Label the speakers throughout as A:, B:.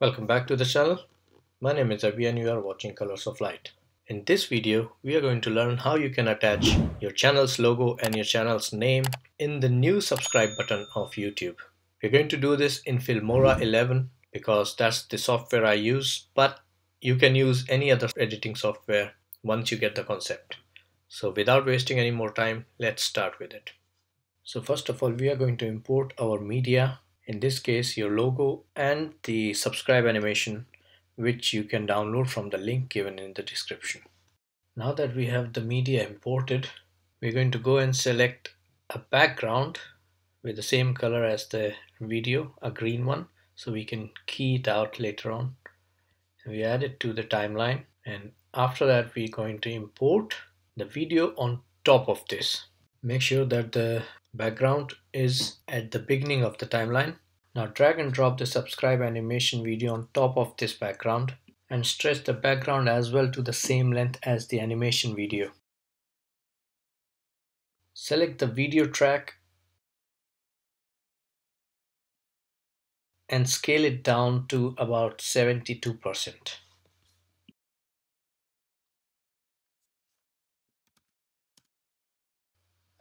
A: Welcome back to the channel. My name is Abhi and you are watching Colors of Light. In this video, we are going to learn how you can attach your channel's logo and your channel's name in the new subscribe button of YouTube. We're going to do this in Filmora 11 because that's the software I use, but you can use any other editing software once you get the concept. So without wasting any more time, let's start with it. So first of all, we are going to import our media. In this case, your logo and the subscribe animation, which you can download from the link given in the description. Now that we have the media imported, we're going to go and select a background with the same color as the video, a green one, so we can key it out later on. We add it to the timeline, and after that we're going to import the video on top of this. Make sure that the background is at the beginning of the timeline. Now drag and drop the subscribe animation video on top of this background and stretch the background as well to the same length as the animation video. Select the video track and scale it down to about 72%.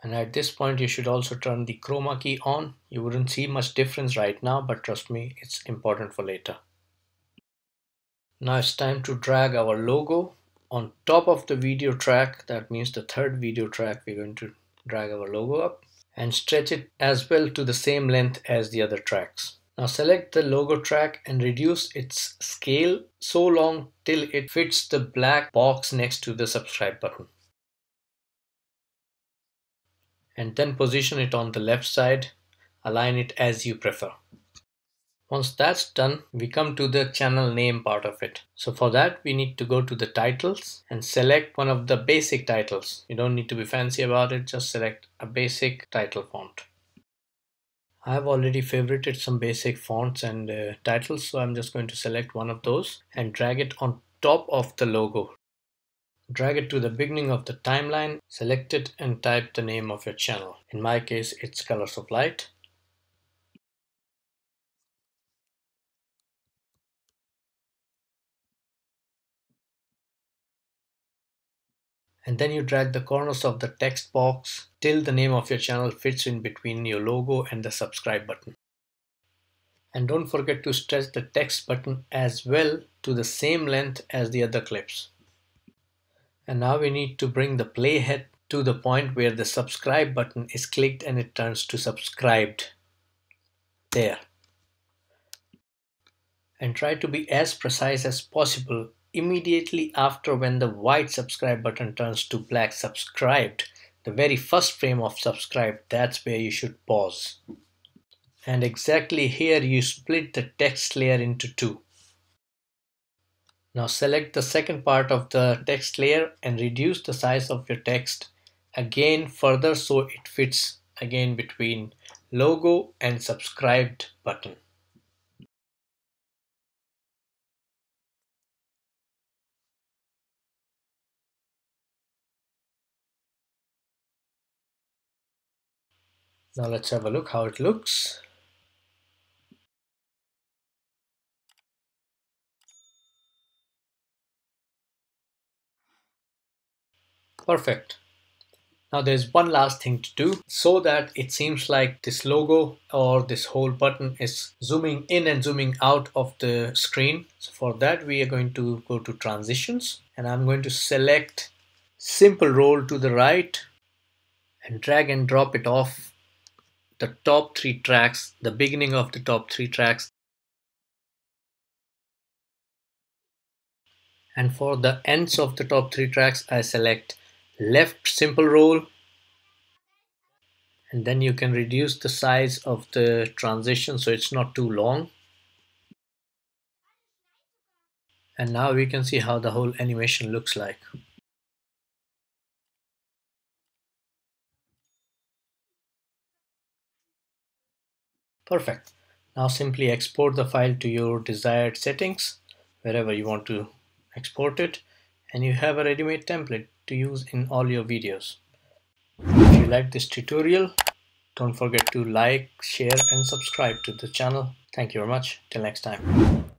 A: And at this point you should also turn the chroma key on. You wouldn't see much difference right now, but trust me, it's important for later. Now it's time to drag our logo on top of the video track. That means the third video track, we're going to drag our logo up and stretch it as well to the same length as the other tracks. Now select the logo track and reduce its scale so long till it fits the black box next to the subscribe button. And then position it on the left side, align it as you prefer. Once that's done, we come to the channel name part of it. So for that, we need to go to the titles and select one of the basic titles. You don't need to be fancy about it, just select a basic title font. I've already favorited some basic fonts and titles, so I'm just going to select one of those and drag it on top of the logo. Drag it to the beginning of the timeline, select it and type the name of your channel. In my case, it's Colors of Light. And then you drag the corners of the text box till the name of your channel fits in between your logo and the subscribe button. And don't forget to stretch the text button as well to the same length as the other clips. And now we need to bring the playhead to the point where the subscribe button is clicked and it turns to subscribed. There. And try to be as precise as possible immediately after when the white subscribe button turns to black subscribed. The very first frame of subscribe, that's where you should pause. And exactly here you split the text layer into two. Now select the second part of the text layer and reduce the size of your text again further so it fits again between logo and subscribed button. Now let's have a look how it looks. Perfect. Now there's one last thing to do so that it seems like this logo or this whole button is zooming in and zooming out of the screen. So for that we are going to go to transitions and I'm going to select simple roll to the right and drag and drop it off the top three tracks, the beginning of the top three tracks. And for the ends of the top three tracks, I select left simple roll, and then you can reduce the size of the transition so it's not too long. And now we can see how the whole animation looks like. Perfect. Now simply export the file to your desired settings, wherever you want to export it, and you have a ready-made template to use in all your videos. If you like this tutorial, don't forget to like, share and subscribe to the channel. Thank you very much. Till next time.